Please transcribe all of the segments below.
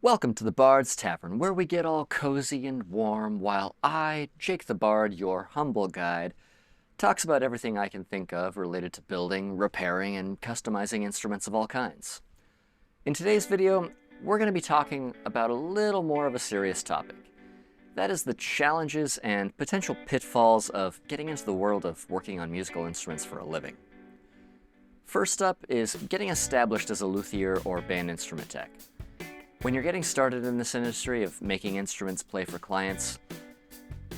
Welcome to the Bard's Tavern, where we get all cozy and warm while I, Jake the Bard, your humble guide, talks about everything I can think of related to building, repairing, and customizing instruments of all kinds. In today's video, we're going to be talking about a little more of a serious topic. That is the challenges and potential pitfalls of getting into the world of working on musical instruments for a living. First up is getting established as a luthier or band instrument tech. When you're getting started in this industry of making instruments play for clients,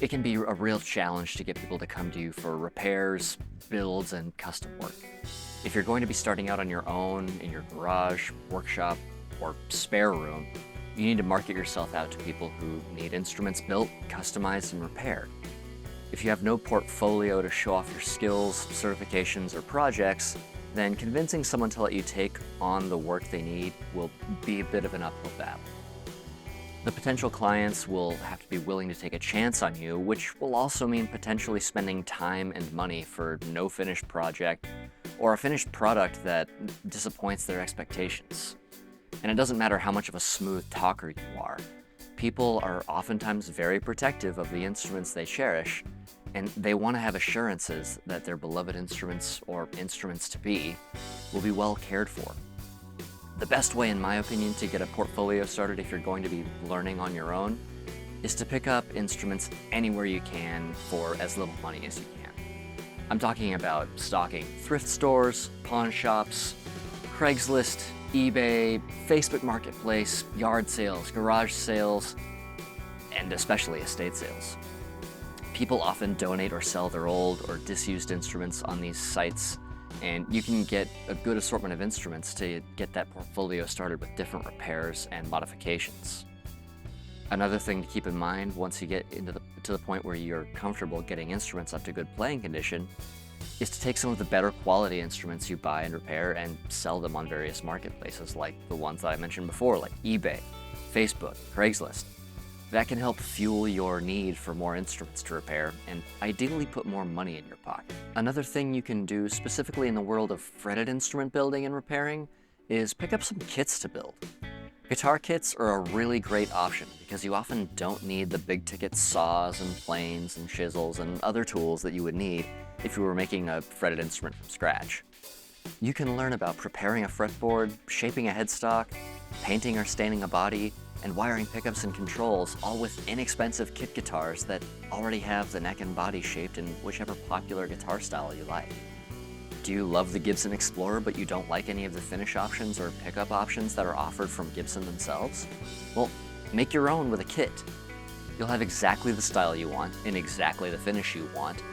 it can be a real challenge to get people to come to you for repairs, builds, and custom work. If you're going to be starting out on your own, in your garage, workshop, or spare room, you need to market yourself out to people who need instruments built, customized, and repaired. If you have no portfolio to show off your skills, certifications, or projects, then convincing someone to let you take on the work they need will be a bit of an uphill battle. The potential clients will have to be willing to take a chance on you, which will also mean potentially spending time and money for no finished project or a finished product that disappoints their expectations. And it doesn't matter how much of a smooth talker you are. People are oftentimes very protective of the instruments they cherish, and they want to have assurances that their beloved instruments, or instruments to be, will be well cared for. The best way, in my opinion, to get a portfolio started if you're going to be learning on your own is to pick up instruments anywhere you can for as little money as you can. I'm talking about stocking thrift stores, pawn shops, Craigslist, eBay, Facebook Marketplace, yard sales, garage sales, and especially estate sales. People often donate or sell their old or disused instruments on these sites, and you can get a good assortment of instruments to get that portfolio started with different repairs and modifications. Another thing to keep in mind once you get to the point where you're comfortable getting instruments up to good playing condition is to take some of the better quality instruments you buy and repair and sell them on various marketplaces like the ones that I mentioned before, like eBay, Facebook, Craigslist. That can help fuel your need for more instruments to repair and ideally put more money in your pocket. Another thing you can do specifically in the world of fretted instrument building and repairing is pick up some kits to build. Guitar kits are a really great option because you often don't need the big ticket saws and planes and chisels and other tools that you would need if you were making a fretted instrument from scratch. You can learn about preparing a fretboard, shaping a headstock, painting or staining a body, and wiring pickups and controls, all with inexpensive kit guitars that already have the neck and body shaped in whichever popular guitar style you like. Do you love the Gibson Explorer but you don't like any of the finish options or pickup options that are offered from Gibson themselves? Well, make your own with a kit. You'll have exactly the style you want, in exactly the finish you want,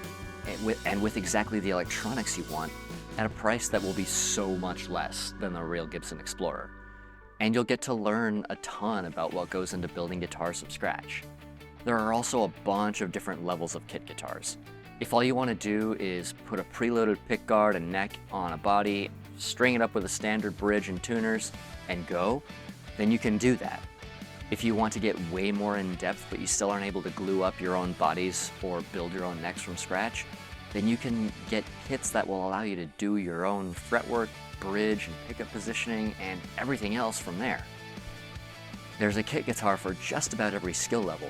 and with exactly the electronics you want, at a price that will be so much less than the real Gibson Explorer. And you'll get to learn a ton about what goes into building guitars from scratch. There are also a bunch of different levels of kit guitars. If all you want to do is put a preloaded pickguard and neck on a body, string it up with a standard bridge and tuners, and go, then you can do that. If you want to get way more in depth but you still aren't able to glue up your own bodies or build your own necks from scratch, then you can get kits that will allow you to do your own fretwork, bridge, and pickup positioning, and everything else from there. There's a kit guitar for just about every skill level.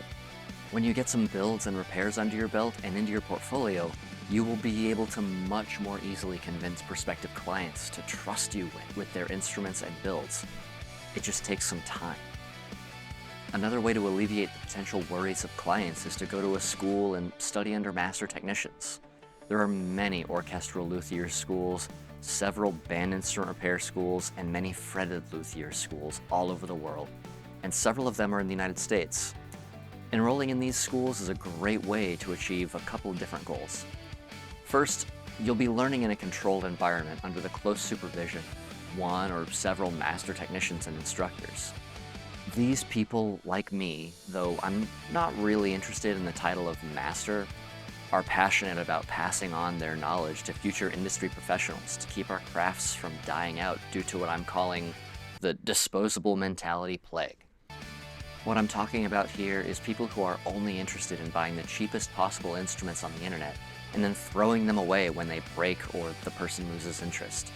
When you get some builds and repairs under your belt and into your portfolio, you will be able to much more easily convince prospective clients to trust you with their instruments and builds. It just takes some time. Another way to alleviate the potential worries of clients is to go to a school and study under master technicians. There are many orchestral luthier schools, several band instrument repair schools, and many fretted luthier schools all over the world, and several of them are in the United States. Enrolling in these schools is a great way to achieve a couple of different goals. First, you'll be learning in a controlled environment under the close supervision of one or several master technicians and instructors. These people, like me, though I'm not really interested in the title of master, are passionate about passing on their knowledge to future industry professionals to keep our crafts from dying out due to what I'm calling the disposable mentality plague. What I'm talking about here is people who are only interested in buying the cheapest possible instruments on the internet and then throwing them away when they break or the person loses interest.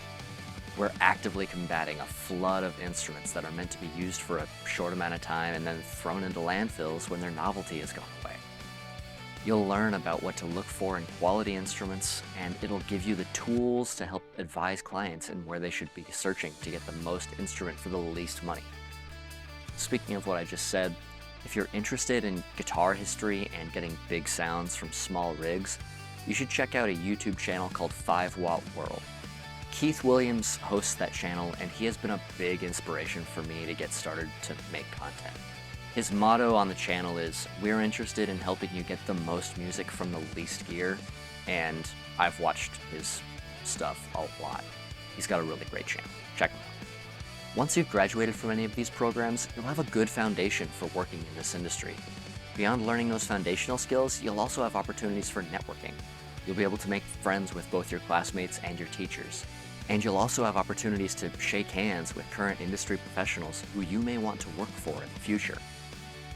We're actively combating a flood of instruments that are meant to be used for a short amount of time and then thrown into landfills when their novelty has gone away. You'll learn about what to look for in quality instruments, and it'll give you the tools to help advise clients in where they should be searching to get the most instrument for the least money. Speaking of what I just said, if you're interested in guitar history and getting big sounds from small rigs, you should check out a YouTube channel called 5-Watt World. Keith Williams hosts that channel, and he has been a big inspiration for me to get started to make content. His motto on the channel is, "We're interested in helping you get the most music from the least gear," and I've watched his stuff a lot. He's got a really great channel. Check him out. Once you've graduated from any of these programs, you'll have a good foundation for working in this industry. Beyond learning those foundational skills, you'll also have opportunities for networking. You'll be able to make friends with both your classmates and your teachers. And you'll also have opportunities to shake hands with current industry professionals who you may want to work for in the future.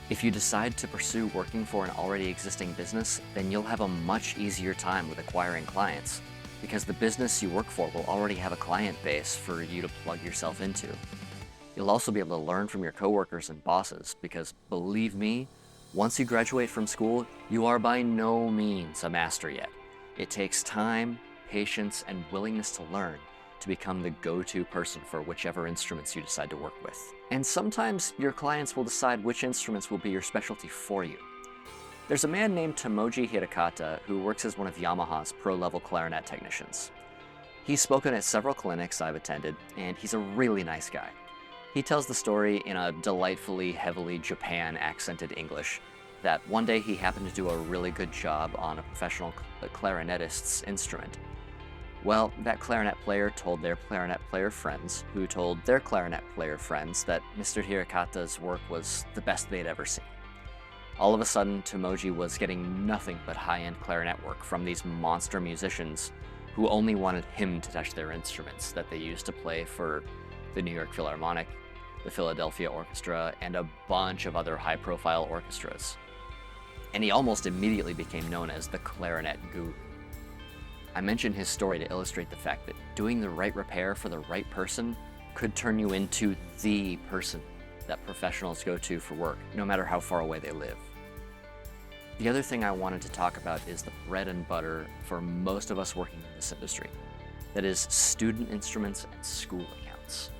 If you decide to pursue working for an already existing business, then you'll have a much easier time with acquiring clients, because the business you work for will already have a client base for you to plug yourself into. You'll also be able to learn from your coworkers and bosses, because believe me, once you graduate from school, you are by no means a master yet. It takes time, patience, and willingness to learn to become the go-to person for whichever instruments you decide to work with. And sometimes your clients will decide which instruments will be your specialty for you. There's a man named Tomoji Hidekata who works as one of Yamaha's pro-level clarinet technicians. He's spoken at several clinics I've attended, and he's a really nice guy. He tells the story in a delightfully heavily Japan-accented English that one day he happened to do a really good job on a professional clarinetist's instrument. Well, that clarinet player told their clarinet player friends, who told their clarinet player friends that Mr. Hirakata's work was the best they'd ever seen. All of a sudden, Tomoji was getting nothing but high-end clarinet work from these monster musicians who only wanted him to touch their instruments that they used to play for the New York Philharmonic, the Philadelphia Orchestra, and a bunch of other high-profile orchestras. And he almost immediately became known as the clarinet guru. I mention his story to illustrate the fact that doing the right repair for the right person could turn you into the person that professionals go to for work, no matter how far away they live. The other thing I wanted to talk about is the bread and butter for most of us working in this industry. That is student instruments and school accounts.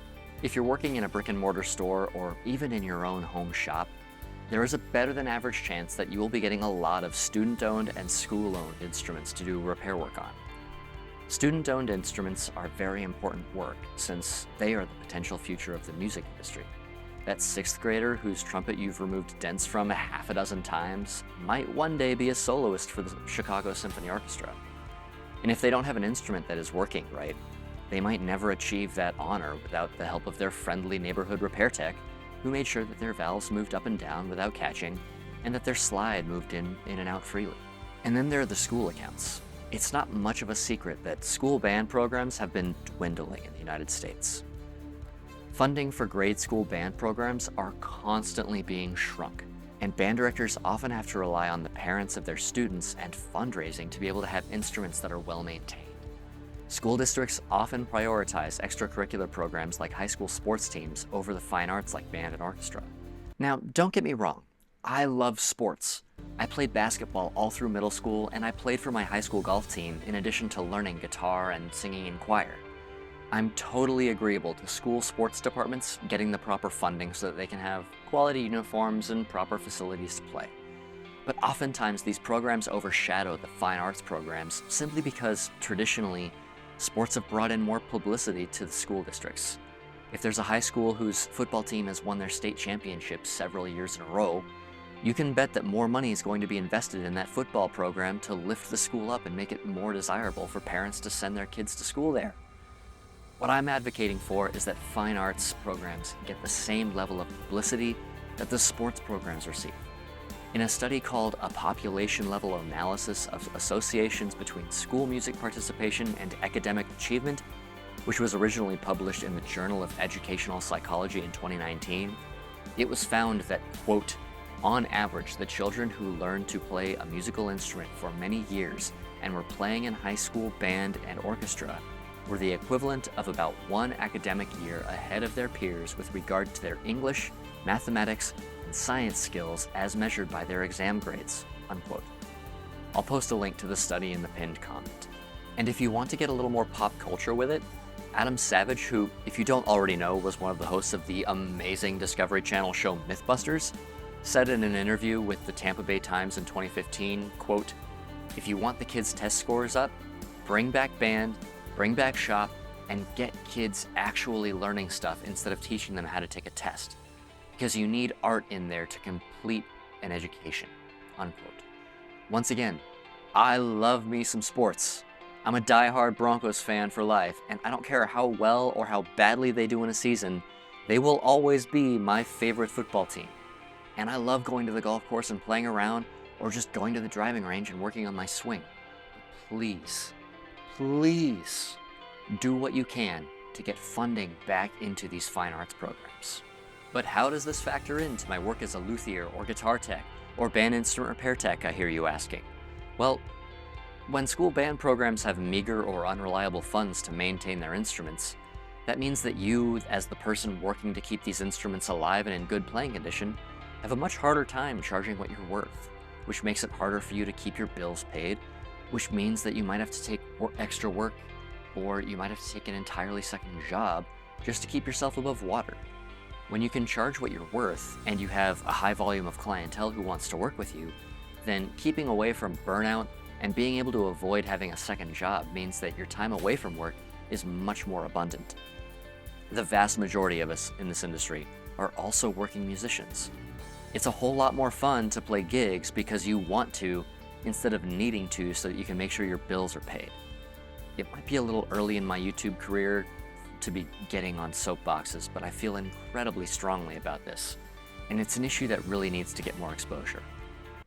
If you're working in a brick and mortar store or even in your own home shop, there is a better than average chance that you will be getting a lot of student-owned and school-owned instruments to do repair work on. Student-owned instruments are very important work since they are the potential future of the music industry. That sixth grader whose trumpet you've removed dents from a half a dozen times might one day be a soloist for the Chicago Symphony Orchestra. And if they don't have an instrument that is working right, they might never achieve that honor without the help of their friendly neighborhood repair tech who made sure that their valves moved up and down without catching and that their slide moved in and out freely. And then there are the school accounts. It's not much of a secret that school band programs have been dwindling in the United States. Funding for grade school band programs are constantly being shrunk, and band directors often have to rely on the parents of their students and fundraising to be able to have instruments that are well maintained. School districts often prioritize extracurricular programs like high school sports teams over the fine arts like band and orchestra. Now, don't get me wrong, I love sports. I played basketball all through middle school, and I played for my high school golf team in addition to learning guitar and singing in choir. I'm totally agreeable to school sports departments getting the proper funding so that they can have quality uniforms and proper facilities to play. But oftentimes these programs overshadow the fine arts programs simply because, traditionally, sports have brought in more publicity to the school districts. If there's a high school whose football team has won their state championships several years in a row, you can bet that more money is going to be invested in that football program to lift the school up and make it more desirable for parents to send their kids to school there. What I'm advocating for is that fine arts programs get the same level of publicity that the sports programs receive. In a study called A Population-Level Analysis of Associations Between School Music Participation and Academic Achievement, which was originally published in the Journal of Educational Psychology in 2019, it was found that, quote, on average, the children who learned to play a musical instrument for many years and were playing in high school band and orchestra were the equivalent of about 1 academic year ahead of their peers with regard to their English, mathematics, and science skills as measured by their exam grades, unquote. I'll post a link to the study in the pinned comment. And if you want to get a little more pop culture with it, Adam Savage, who, if you don't already know, was one of the hosts of the amazing Discovery Channel show Mythbusters, said in an interview with the Tampa Bay Times in 2015, quote, "If you want the kids' test scores up, bring back band, bring back shop, and get kids actually learning stuff instead of teaching them how to take a test. Because you need art in there to complete an education," unquote. Once again, I love me some sports. I'm a diehard Broncos fan for life, and I don't care how well or how badly they do in a season, they will always be my favorite football team. And I love going to the golf course and playing around, or just going to the driving range and working on my swing. But please, please do what you can to get funding back into these fine arts programs. But how does this factor into my work as a luthier or guitar tech or band instrument repair tech, I hear you asking? Well, when school band programs have meager or unreliable funds to maintain their instruments, that means that you, as the person working to keep these instruments alive and in good playing condition, have a much harder time charging what you're worth, which makes it harder for you to keep your bills paid, which means that you might have to take extra work, or you might have to take an entirely second job just to keep yourself above water. When you can charge what you're worth, and you have a high volume of clientele who wants to work with you, then keeping away from burnout and being able to avoid having a second job means that your time away from work is much more abundant. The vast majority of us in this industry are also working musicians. It's a whole lot more fun to play gigs because you want to instead of needing to so that you can make sure your bills are paid. It might be a little early in my YouTube career to be getting on soapboxes, but I feel incredibly strongly about this, and it's an issue that really needs to get more exposure.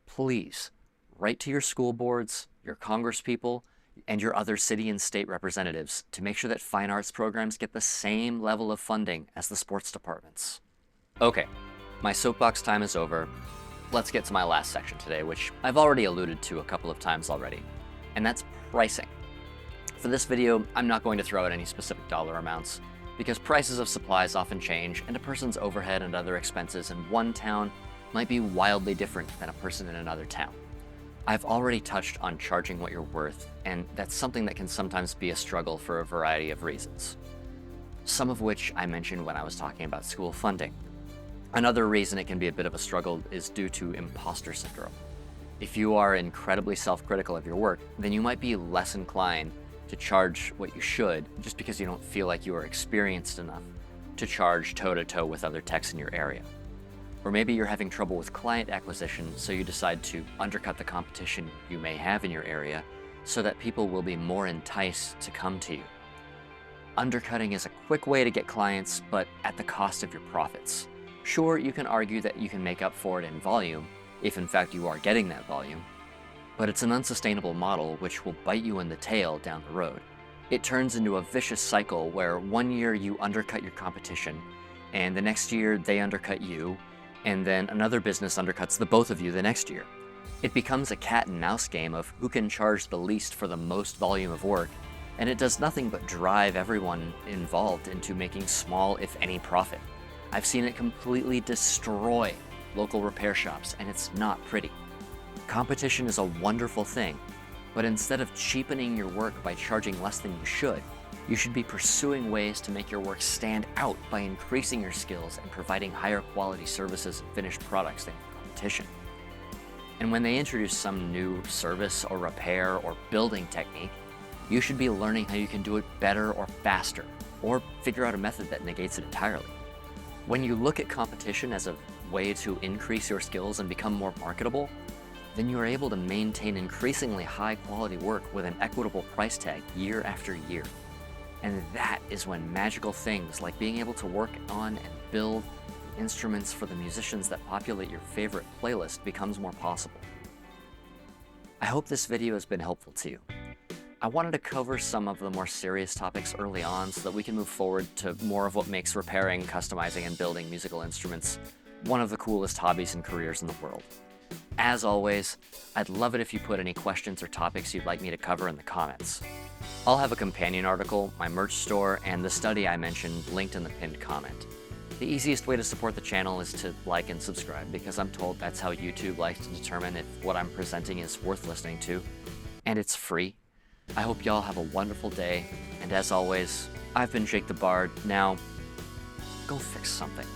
Please, write to your school boards, your congresspeople, and your other city and state representatives to make sure that fine arts programs get the same level of funding as the sports departments. Okay, my soapbox time is over. Let's get to my last section today, which I've already alluded to a couple of times already, and that's pricing. For this video, I'm not going to throw out any specific dollar amounts, because prices of supplies often change, and a person's overhead and other expenses in one town might be wildly different than a person in another town. I've already touched on charging what you're worth, and that's something that can sometimes be a struggle for a variety of reasons. Some of which I mentioned when I was talking about school funding. Another reason it can be a bit of a struggle is due to imposter syndrome. If you are incredibly self-critical of your work, then you might be less inclined to charge what you should just because you don't feel like you are experienced enough to charge toe-to-toe with other techs in your area. Or maybe you're having trouble with client acquisition, so you decide to undercut the competition you may have in your area so that people will be more enticed to come to you. Undercutting is a quick way to get clients, but at the cost of your profits. Sure, you can argue that you can make up for it in volume, if in fact you are getting that volume, but it's an unsustainable model which will bite you in the tail down the road. It turns into a vicious cycle where one year you undercut your competition, and the next year they undercut you, and then another business undercuts the both of you the next year. It becomes a cat and mouse game of who can charge the least for the most volume of work, and it does nothing but drive everyone involved into making small, if any, profit. I've seen it completely destroy local repair shops, and it's not pretty. Competition is a wonderful thing, but instead of cheapening your work by charging less than you should be pursuing ways to make your work stand out by increasing your skills and providing higher quality services and finished products than your competition. And when they introduce some new service or repair or building technique, you should be learning how you can do it better or faster, or figure out a method that negates it entirely. When you look at competition as a way to increase your skills and become more marketable, then you are able to maintain increasingly high quality work with an equitable price tag year after year. And that is when magical things like being able to work on and build instruments for the musicians that populate your favorite playlist becomes more possible. I hope this video has been helpful to you. I wanted to cover some of the more serious topics early on so that we can move forward to more of what makes repairing, customizing, and building musical instruments one of the coolest hobbies and careers in the world. As always, I'd love it if you put any questions or topics you'd like me to cover in the comments. I'll have a companion article, my merch store, and the study I mentioned linked in the pinned comment. The easiest way to support the channel is to like and subscribe, because I'm told that's how YouTube likes to determine if what I'm presenting is worth listening to, and it's free. I hope y'all have a wonderful day, and as always, I've been Jake the Bard. Now, go fix something.